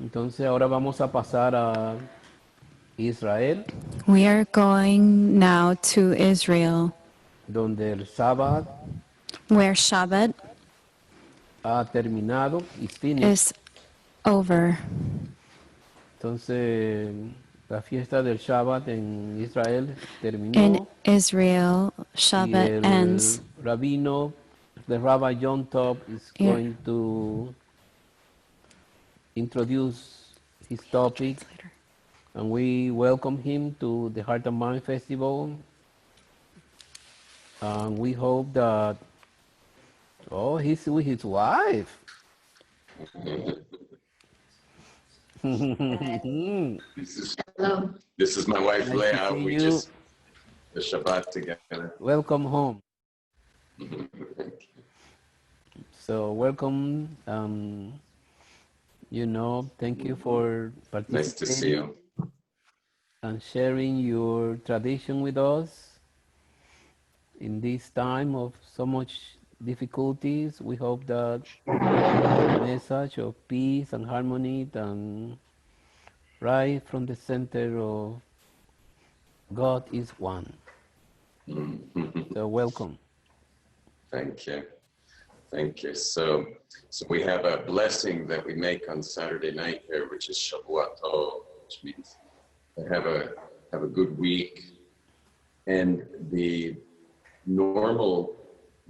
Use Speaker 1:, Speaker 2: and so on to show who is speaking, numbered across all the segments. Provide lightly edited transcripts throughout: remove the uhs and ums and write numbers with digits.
Speaker 1: Entonces ahora vamos a pasar a Israel,
Speaker 2: We are going now to Israel,
Speaker 1: donde el Sabbath
Speaker 2: where Shabbat
Speaker 1: ha terminado, is finished.
Speaker 2: is over.
Speaker 1: Entonces la fiesta del Shabbat en Israel
Speaker 2: In
Speaker 1: terminó
Speaker 2: Israel,
Speaker 1: y
Speaker 2: Shabbat
Speaker 1: el
Speaker 2: ends.
Speaker 1: rabino, the Rabbi Yom Tov, is
Speaker 2: Yeah.
Speaker 1: going to introduce his topic,
Speaker 2: Translator.
Speaker 1: and we welcome him to the Heart and Mind Festival. And we hope that, oh, he's with his wife.
Speaker 3: Hello. This is my wife,
Speaker 1: Nice to
Speaker 3: Leah.
Speaker 1: see
Speaker 3: We
Speaker 1: you.
Speaker 3: just the Shabbat together.
Speaker 1: Welcome home. So welcome. Thank you for
Speaker 3: Nice to see
Speaker 1: participating
Speaker 3: you.
Speaker 1: and sharing your tradition with us in this time of so much difficulties. We hope that the message of peace and harmony and right from the center of God is one. So welcome.
Speaker 3: Thank you. Thank you. So we have a blessing that we make on Saturday night here, which is Shabbat, which means have a good week. And the normal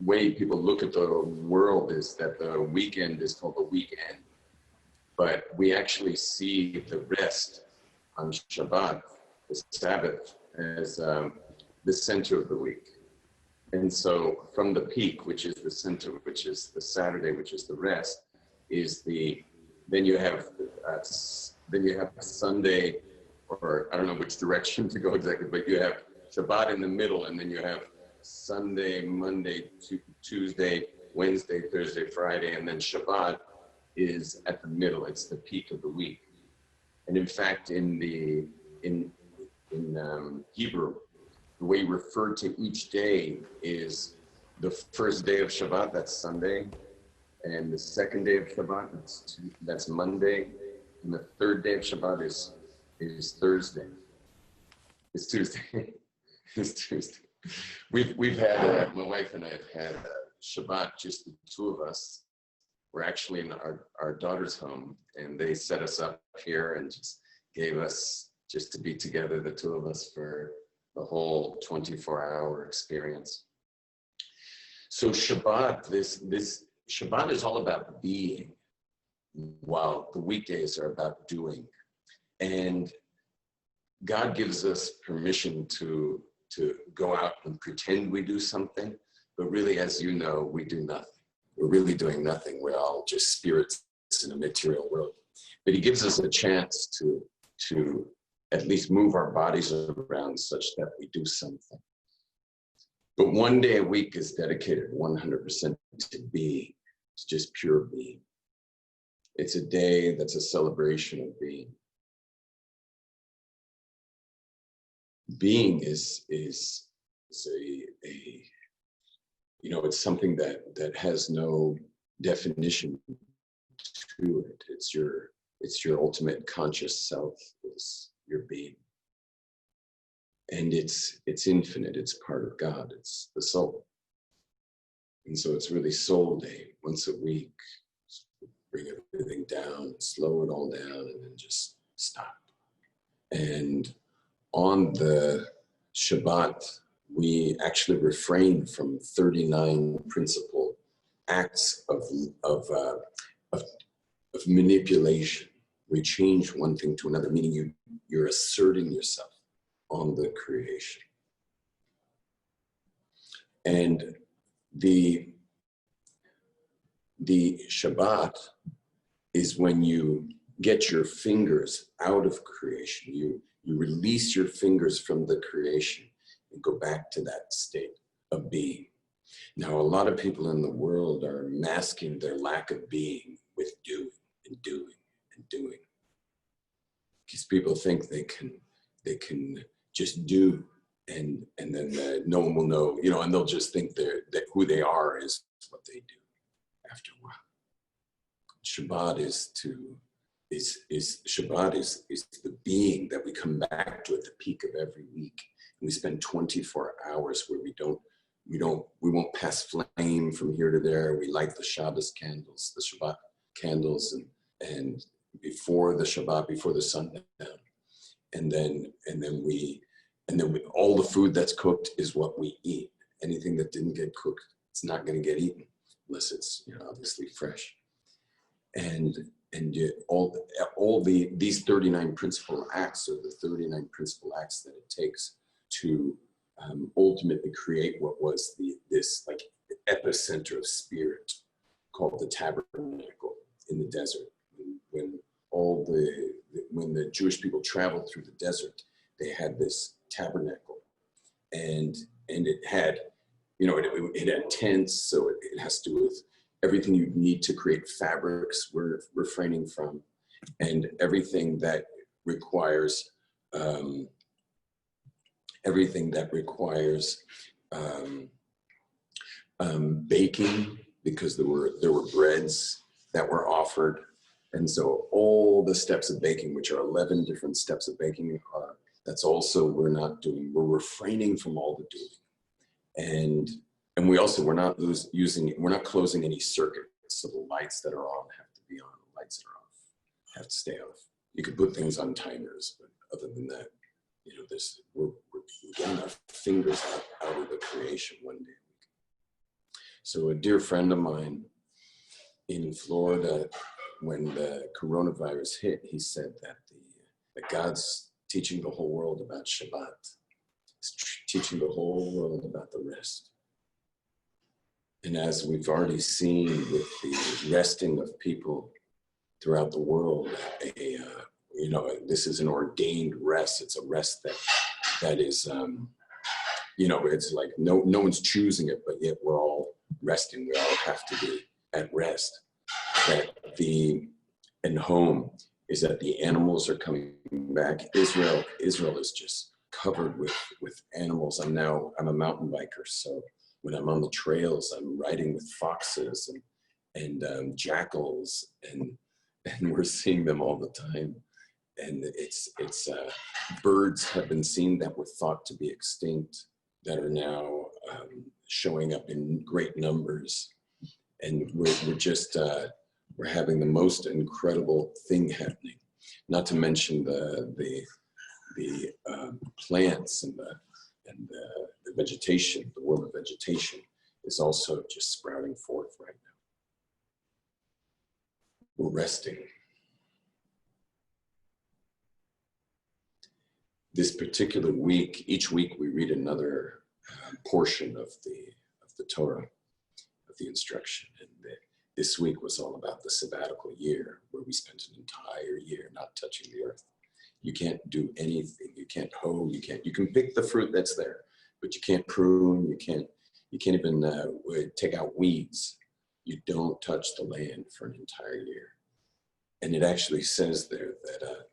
Speaker 3: way people look at the world is that the weekend is called the weekend. But we actually see the rest on Shabbat, the Sabbath, as the center of the week. And so from the peak, which is the center, which is the Saturday, which is the rest, then you have Sunday, or I don't know which direction to go exactly, but you have Shabbat in the middle, and then you have Sunday, Monday, Tuesday, Wednesday, Thursday, Friday, and then Shabbat is at the middle. It's the peak of the week. And in fact, in Hebrew, the way you refer to each day is the first day of Shabbat, that's Sunday, and the second day of Shabbat, that's Monday, and the third day of Shabbat is Thursday. It's Tuesday. It's Tuesday. We've had my wife and I have had Shabbat, just the two of us. We're actually in our daughter's home, and they set us up here and just gave us just to be together, the two of us, for the whole 24-hour experience. So Shabbat, this Shabbat is all about being, while the weekdays are about doing. And God gives us permission to go out and pretend we do something, but really, as you know, we do nothing. We're really doing nothing. We're all just spirits in a material world. But he gives us a chance to at least move our bodies around such that we do something. But one day a week is dedicated 100% to being. It's just pure being. It's a day that's a celebration of being. Being is a it's something that has no definition to it. It's your ultimate conscious self, is your being. And it's infinite, it's part of God, it's the soul. And so it's really soul day, once a week. Bring everything down, slow it all down, and then just stop. And on the Shabbat, we actually refrain from 39 principal acts of manipulation. We change one thing to another, meaning you're asserting yourself on the creation. And the Shabbat is when you get your fingers out of creation. You release your fingers from the creation and go back to that state of being. Now, a lot of people in the world are masking their lack of being with doing and doing and doing. Because people think they can just do, and then no one will know, and they'll just think that who they are is what they do after a while. Shabbat is to is Shabbat is the being that we come back to at the peak of every week. And we spend 24 hours where we won't pass flame from here to there. We light the Shabbos candles, the Shabbat candles, and before the Shabbat, before the sundown. And then all the food that's cooked is what we eat. Anything that didn't get cooked, it's not going to get eaten unless it's, obviously fresh. And these 39 principal acts are the 39 principal acts that it takes to ultimately create what was this like epicenter of spirit called the tabernacle in the desert. When the Jewish people traveled through the desert, they had this tabernacle, and it had, it had tents, so it has to do with everything you need to create fabrics. We're refraining from, and everything that requires baking, because there were breads that were offered. And so all the steps of baking, which are 11 different steps of baking, that's also we're not doing. We're refraining from all the doing. And we also, we're not closing any circuits. So the lights that are on have to be on, the lights that are off have to stay off. You could put things on timers, but other than that, we're getting our fingers out of the creation one day a week. So a dear friend of mine in Florida, when the coronavirus hit, he said that that God's teaching the whole world about Shabbat. He's teaching the whole world about the rest. And as we've already seen with the resting of people throughout the world, this is an ordained rest. It's a rest that is, it's like no one's choosing it, but yet we're all resting. We all have to be at rest. And home is that the animals are coming back. Israel is just covered with animals. I'm a mountain biker, so when I'm on the trails, I'm riding with foxes and jackals, and we're seeing them all the time. And it's birds have been seen that were thought to be extinct that are now showing up in great numbers, and we're having the most incredible thing happening. Not to mention the plants and the vegetation. The world of vegetation is also just sprouting forth right now. We're resting. This particular week, each week we read another portion of the Torah, of the instruction. And this week was all about the sabbatical year, where we spent an entire year not touching the earth. You can't do anything. You can't hoe. You can pick the fruit that's there, but you can't prune. You can't even take out weeds. You don't touch the land for an entire year. And it actually says there that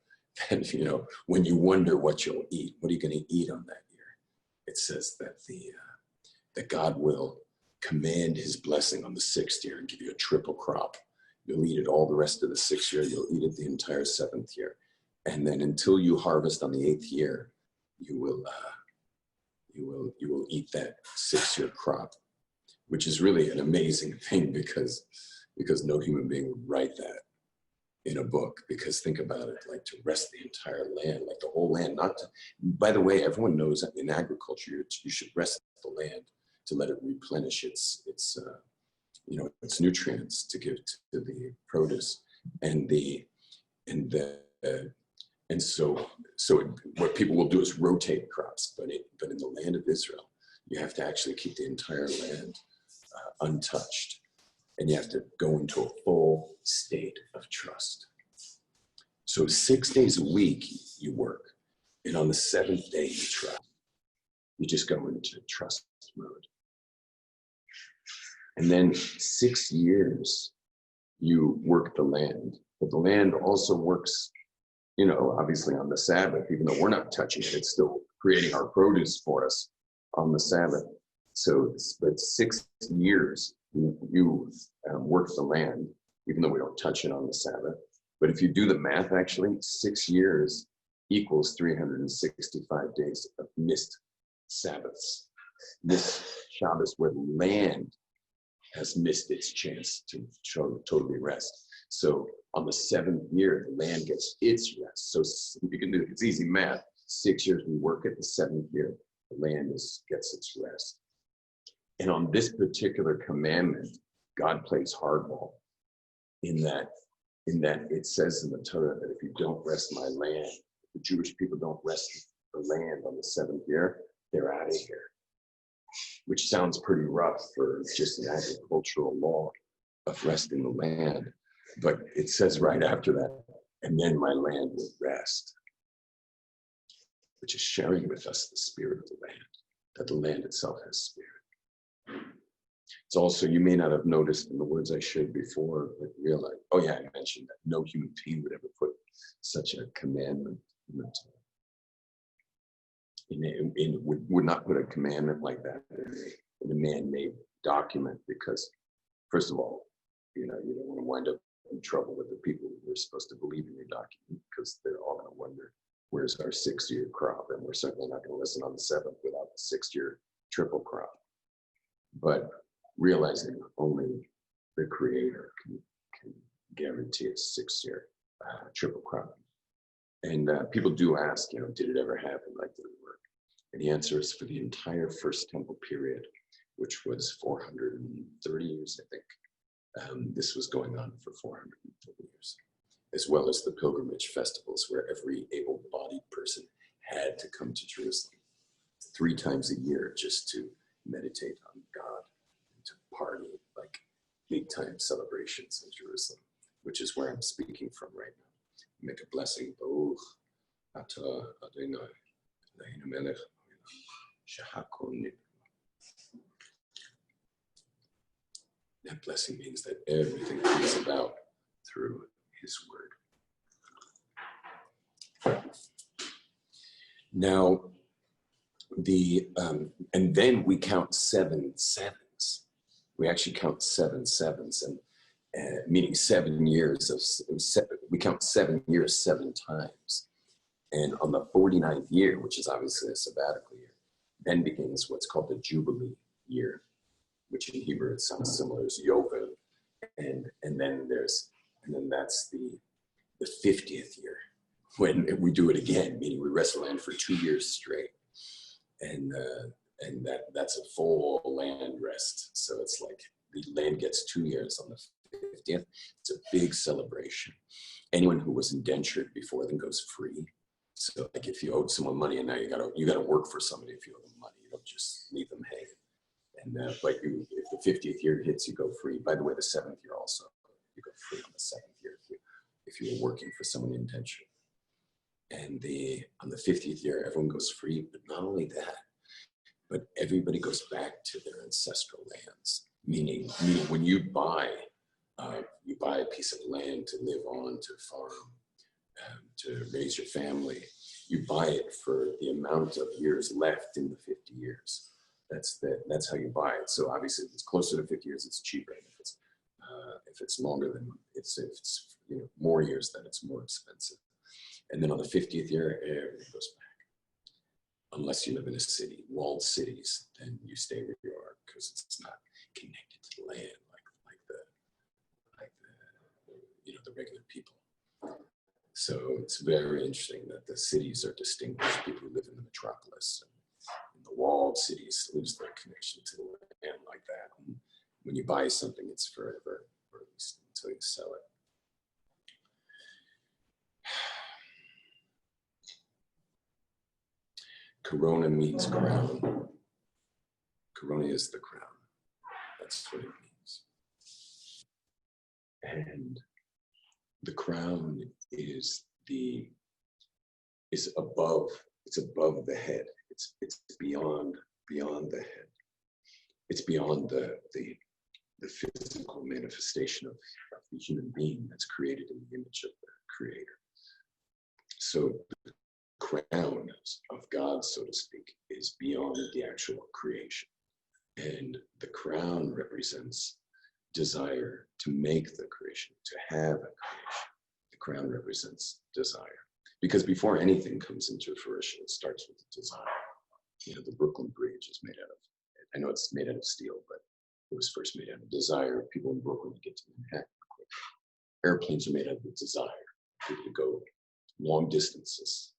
Speaker 3: when you wonder what you'll eat, what are you going to eat on that year? It says that that God will command his blessing on the 6th year and give you a triple crop. You'll eat it all the rest of the 6th year. You'll eat it the entire 7th year. And then until you harvest on the 8th year, you will eat that 6-year crop, which is really an amazing thing because no human being would write that in a book. Because think about it, like to rest the entire land, like the whole land. By the way, everyone knows that in agriculture, you should rest the land to let it replenish its nutrients to give to the produce, and so what people will do is rotate crops, but in the land of Israel, you have to actually keep the entire land untouched, and you have to go into a full state of trust. So 6 days a week you work, and on the 7th day you trust. You just go into trust mode. And then 6 years you work the land, but the land also works, obviously on the Sabbath. Even though we're not touching it, it's still creating our produce for us on the Sabbath. So, but 6 years you work the land, even though we don't touch it on the Sabbath. But if you do the math, actually, 6 years equals 365 days of missed Sabbaths, missed Shabbos, where the land has missed its chance to totally rest. So on the 7th year, the land gets its rest. So you can do it. It's easy math. 6 years we work it. The 7th year, the land gets its rest. And on this particular commandment, God plays hardball in that it says in the Torah that if you don't rest my land, the Jewish people don't rest the land on the 7th year, they're out of here. Which sounds pretty rough for just an agricultural law of resting the land. But it says right after that, and then my land will rest, which is sharing with us the spirit of the land, that the land itself has spirit. It's also, you may not have noticed in the words I shared before, but realize, oh yeah, I mentioned that no human being would ever put such a commandment in the Torah. Would not put a commandment like that in a man-made document, because first of all, you don't want to wind up in trouble with the people who are supposed to believe in your document, because they're all going to wonder, where's our 6-year crop? And we're certainly not going to listen on the 7th without the 6-year triple crop. But realizing only the Creator can guarantee a 6-year triple crop. And people do ask, did it ever happen? Like, did it work? And the answer is, for the entire First Temple period, which was 430 years, I think. This was going on for 430 years, as well as the pilgrimage festivals, where every able-bodied person had to come to Jerusalem 3 times a year just to meditate on God and to party, like big-time celebrations in Jerusalem, which is where I'm speaking from right now. Make a blessing. Baruch atah Adonai Eloheinu melech shehakol nivra. That blessing means that everything comes about through His word. Now, and then we count 7 sevens. We actually count 7 sevens, and meaning 7 years we count 7 years 7 times. And on the 49th year, which is obviously a sabbatical year, then begins what's called the Jubilee year, which in Hebrew it sounds similar as Yovel. And then that's the 50th year, when we do it again, meaning we rest the land for 2 years straight. And that's a full land rest. So it's like the land gets 2 years on the 50th. It's a big celebration. Anyone who was indentured before then goes free. So like if you owed someone money and now you gotta work for somebody if you owe them money. You don't just leave them hanging. And but if the 50th year hits, you go free. By the way, the 7th year also, you go free on the 2nd year if you were working for someone indentured. And on the 50th year, everyone goes free. But not only that, but everybody goes back to their ancestral lands. Meaning when you buy a piece of land to live on, to farm, to raise your family, you buy it for the amount of years left in the 50 years. That's how you buy it. So obviously, if it's closer to 50 years, it's cheaper. And if it's longer than if it's more years, then it's more expensive. And then on the 50th year, everything goes back. Unless you live in a city, walled cities, then you stay where you are because it's not connected to the land like the regular people. So it's very interesting that the cities are distinguished. People who live in the metropolis and the walled cities lose their connection to the land like that. And when you buy something, it's forever, or at least until you sell it. Corona means crown. Corona is the crown. That's what it means. And the crown is above the head. It's beyond the head. It's beyond the physical manifestation of the human being that's created in the image of the Creator. So the crown of God, so to speak, is beyond the actual creation. And the crown represents desire to make the creation, to have a creation. The crown represents desire. Because before anything comes into fruition, it starts with desire. You know, the Brooklyn Bridge is made out of, I know it's made out of steel, but it was first made out of desire of people in Brooklyn to get to Manhattan quickly. Airplanes are made out of desire, people to go long distances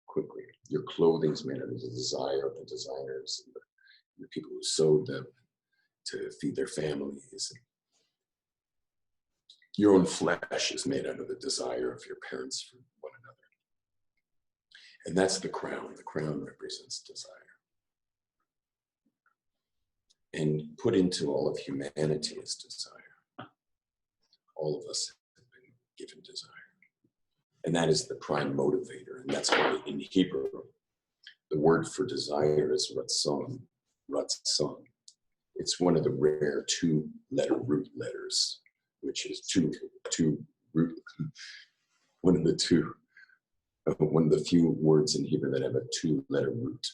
Speaker 3: quickly. Your clothing is made out of the desire of the designers and the people who sewed them to feed their families. Your own flesh is made out of the desire of your parents for one another. And that's the crown. The crown represents desire. And put into all of humanity is desire. All of us have been given desire. And that is the prime motivator. And that's why in Hebrew, the word for desire is ratzon. Ratzon. It's one of the rare two-letter root letters, which is two root. One of the few words in Hebrew that have a two-letter root,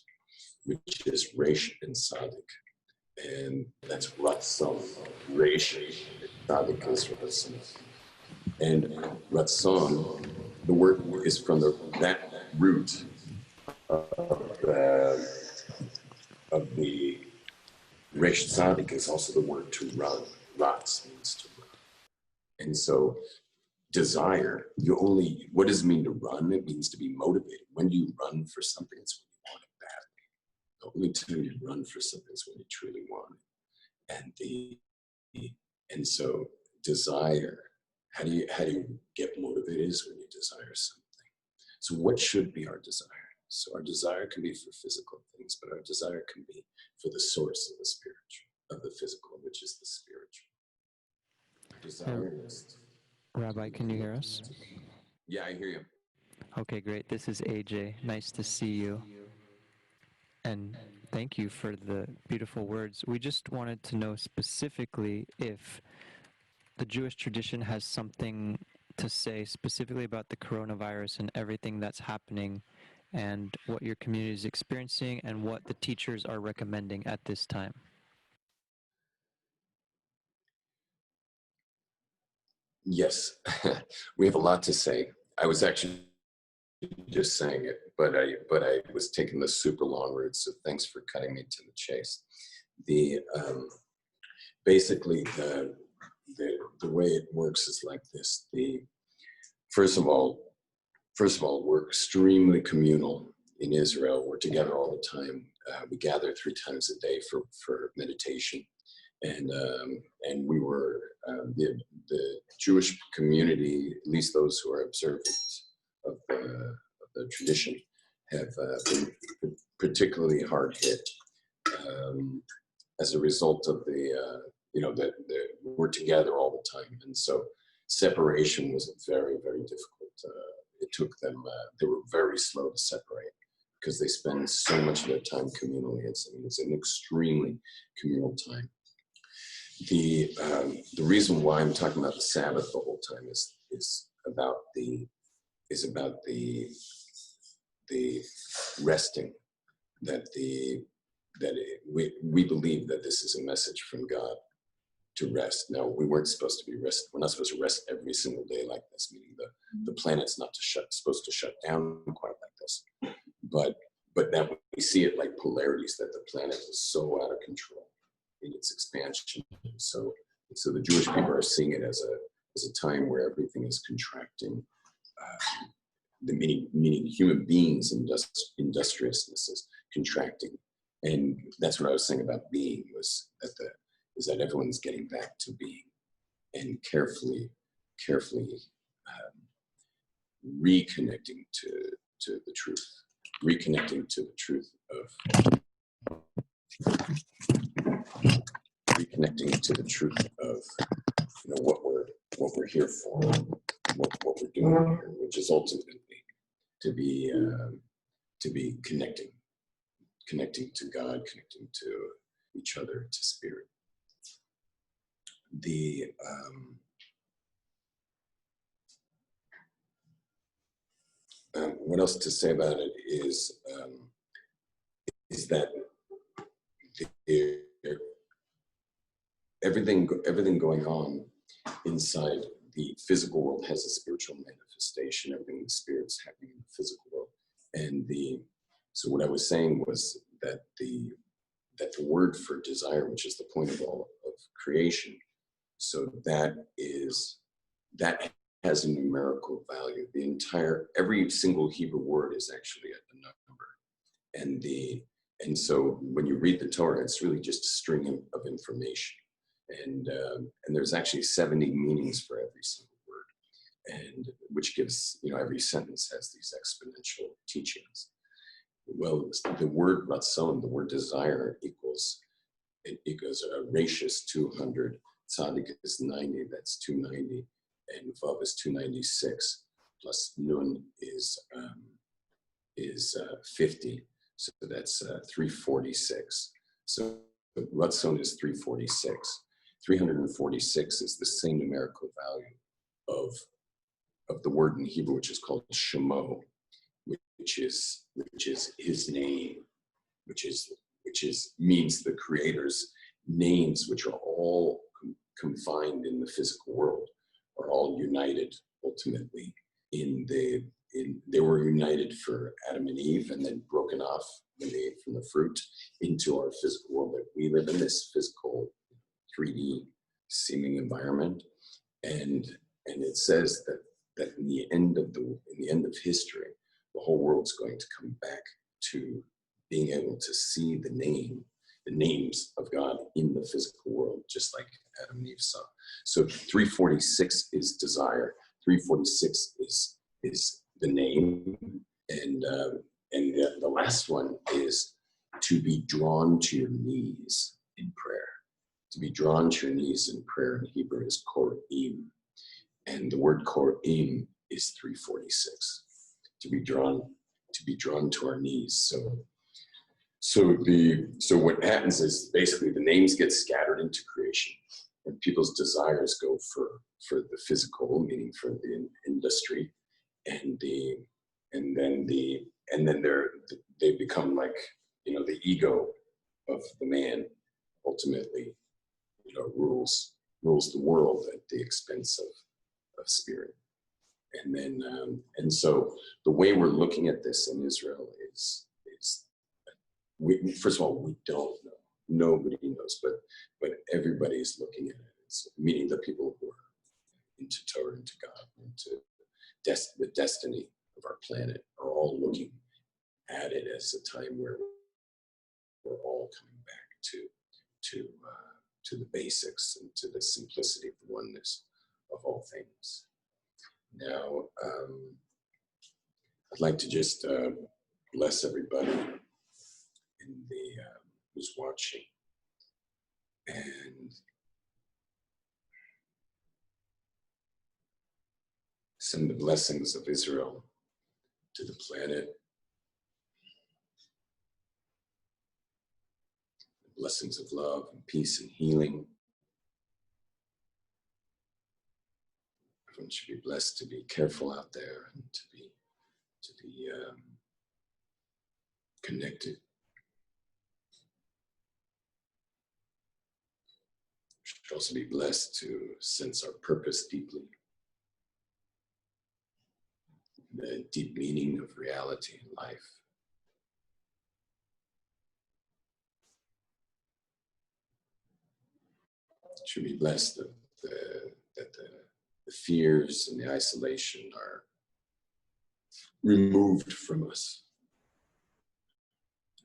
Speaker 3: which is resh and sadik, and that's ratzon. Resh and sadik is ratzon, and ratzon. The word is from that root of the resh sadik is also the word to run. Ratz means to run, and so. Desire, what does it mean to run? It means to be motivated. When do you run for something? It's when you want it badly. The only time you run for something is when you truly want it. And so desire, how do you get motivated is when you desire something. So what should be our desire? So our desire can be for physical things, but our desire can be for the source of the spiritual, of the physical, which is the spiritual. Desire is.
Speaker 4: Rabbi, can you hear us?
Speaker 3: Yeah, I hear you.
Speaker 4: Okay, great. This is AJ. Nice to see you. And thank you for the beautiful words. We just wanted to know specifically if the Jewish tradition has something to say specifically about the coronavirus and everything that's happening and what your community is experiencing and what the teachers are recommending at this time.
Speaker 3: Yes, we have a lot to say. I was actually just saying it, but I was taking the super long route, so thanks for cutting me to the chase. Basically the way it works is like this. First of all, we're extremely communal in Israel. We're together all the time. We gather 3 times a day for meditation. And we were the Jewish community, at least those who are observant of the tradition, have been particularly hard hit as a result of we're together all the time, and so separation was very, very difficult. It took them; they were very slow to separate because they spend so much of their time communally. It's an extremely communal time. The reason why I'm talking about the Sabbath the whole time is about the resting, we believe that this is a message from God to rest. Now, we weren't supposed to be rest. We're not supposed to rest every single day like this, meaning the planet's not supposed to shut down quite like this. But now we see it like polarities, that the planet is so out of control in its expansion. So the Jewish people are seeing it as a time where everything is contracting. The meaning human beings, industriousness is contracting, and that's what I was saying about being, was that everyone's getting back to being, and carefully reconnecting to the truth, reconnecting to the truth of what we're here for, what we're doing here, which is ultimately to be connecting to God, connecting to each other, to spirit. What else to say about it is that everything going on inside the physical world has a spiritual manifestation. Everything in the spirit's happening in the physical world. And so what I was saying was that the word for desire, which is the point of all of creation, so that has a numerical value. Every single Hebrew word is actually a number. And so when you read the Torah, it's really just a string of information. And there's actually 70 meanings for every single word, and which gives, every sentence has these exponential teachings. Well, the word ratzon, the word desire, equals Rashis 200, Tzaddik is 90, that's 290, and Vav is 296, plus Nun is 50, so that's 346. So ratzon is 346. 346 is the same numerical value of the word in Hebrew, which is called Shemo, which is his name, which means the Creator's names, which are all confined in the physical world, are all united ultimately they were united for Adam and Eve, and then broken off when they ate from the fruit into our physical world. That we live in this physical 3D seeming environment, and it says that in the end of history, the whole world's going to come back to being able to see the names of God in the physical world, just like Adam and Eve saw. So 346 is desire. 346 is the name, and the last one is to be drawn to your knees in prayer. To be drawn to your knees in prayer in Hebrew is korim, and the word korim is 346. To be drawn to our knees. So what happens is basically the names get scattered into creation, and people's desires go for the physical, meaning for the industry, and then they become like, the ego of the man ultimately, rules the world at the expense of spirit. And then and so the way we're looking at this in Israel is first of all, we don't know. Nobody knows, but everybody's looking at it. It's, meaning the people who are into Torah, into God, into the destiny of our planet, are all looking at it as a time where we're all coming back to the basics and to the simplicity of the oneness of all things. Now, I'd like to just bless everybody who's watching, and send the blessings of Israel to the planet, the blessings of love and peace and healing. Everyone should be blessed to be careful out there and to be connected. We should also be blessed to sense our purpose deeply, the deep meaning of reality and life. Should be blessed that the fears and the isolation are removed from us,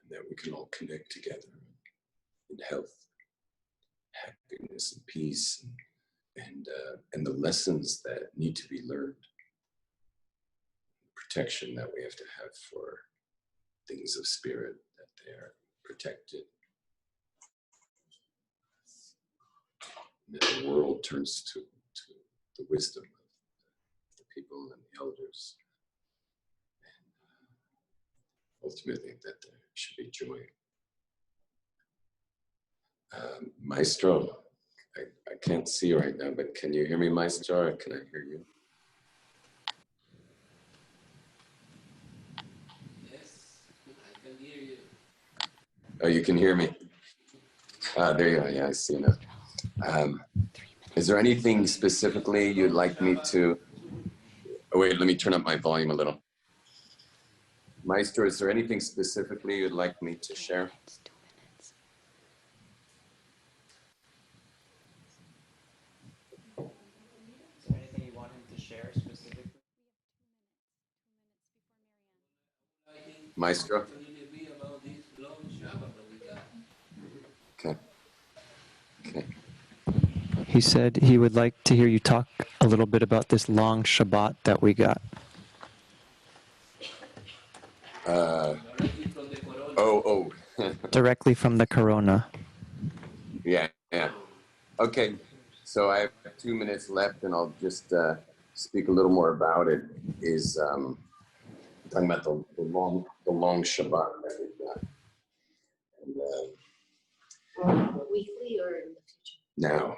Speaker 3: and that we can all connect together in health, happiness, and peace, and the lessons that need to be learned, protection that we have to have for things of spirit, that they are protected. And that the world turns to the wisdom of the people and the elders. And ultimately, that there should be joy. Maestro, I can't see you right now, but can you hear me, Maestro, or can I hear you?
Speaker 1: Yes, I can hear you.
Speaker 3: Oh, you can hear me? There you are. Yeah, I see you now. Is there anything specifically you'd like me to? Oh, wait, let me turn up my volume a little. Maestro, is there anything specifically you'd like me to share?
Speaker 4: Is there anything you want him to share specifically?
Speaker 3: Maestro? Okay. Okay.
Speaker 4: He said he would like to hear you talk a little bit about this long Shabbat that we got.
Speaker 3: Oh.
Speaker 4: Directly from the Corona.
Speaker 3: Yeah. Okay. So I have 2 minutes left, and I'll just speak a little more about it. Is talking about the long Shabbat that we've got. And, weekly or in the future? Now.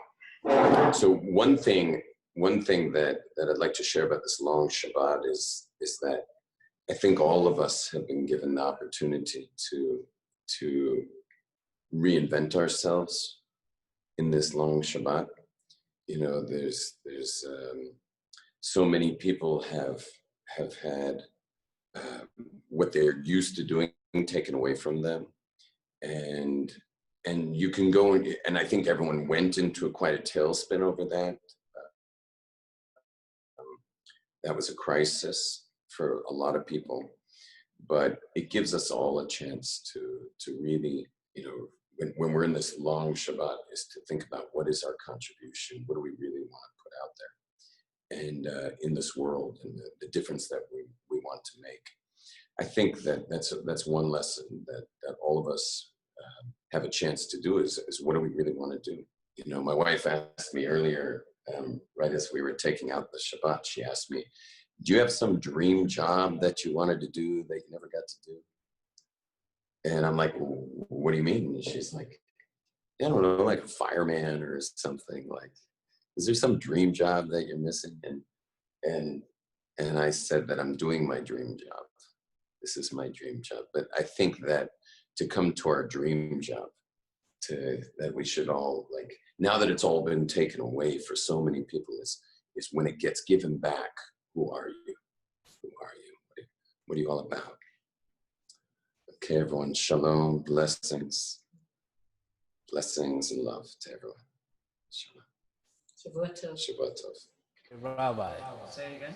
Speaker 3: So one thing that I'd like to share about this long Shabbat is that I think all of us have been given the opportunity to reinvent ourselves in this long Shabbat. You know, there's so many people have had what they're used to doing taken away from them, and you can go and I think everyone went into quite a tailspin over that. That was a crisis for a lot of people, but it gives us all a chance to really, you know, when we're in this long Shabbat, is to think about what is our contribution, what do we really want to put out there, and in this world, and the difference that we want to make. I think that's one lesson that all of us have a chance to do is what do we really want to do? You know, my wife asked me earlier, right as we were taking out the Shabbat, she asked me, do you have some dream job that you wanted to do that you never got to do? And I'm like, what do you mean? And she's like, I don't know, like a fireman or something. Like, is there some dream job that you're missing? And I said that I'm doing my dream job. This is my dream job. But I think that to come to our dream job, that we should all, like, now that it's all been taken away for so many people, is when it gets given back. Who are you? Who are you? What are you all about? Okay, everyone, shalom, blessings. Blessings and love to everyone. Shalom.
Speaker 5: Shabbat Tov.
Speaker 3: Shabbat Tov.
Speaker 1: Rabbi.
Speaker 4: Say it again.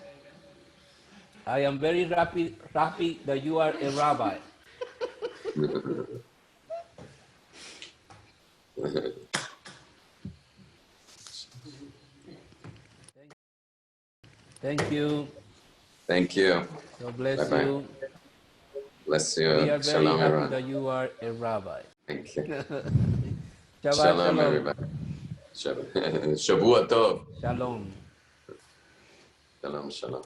Speaker 1: I am very happy that you are a rabbi. Thank you.
Speaker 3: Thank you.
Speaker 1: God bless
Speaker 3: Bye-bye.
Speaker 1: you.
Speaker 3: Bless
Speaker 1: We
Speaker 3: you.
Speaker 1: are very
Speaker 3: Shalom,
Speaker 1: happy
Speaker 3: everyone.
Speaker 1: that you are a rabbi.
Speaker 3: Thank you.
Speaker 1: Shabbat
Speaker 3: Shalom,
Speaker 1: shalom.
Speaker 3: everybody. Shabbat Tov.
Speaker 1: Shalom.
Speaker 3: Shalom, shalom.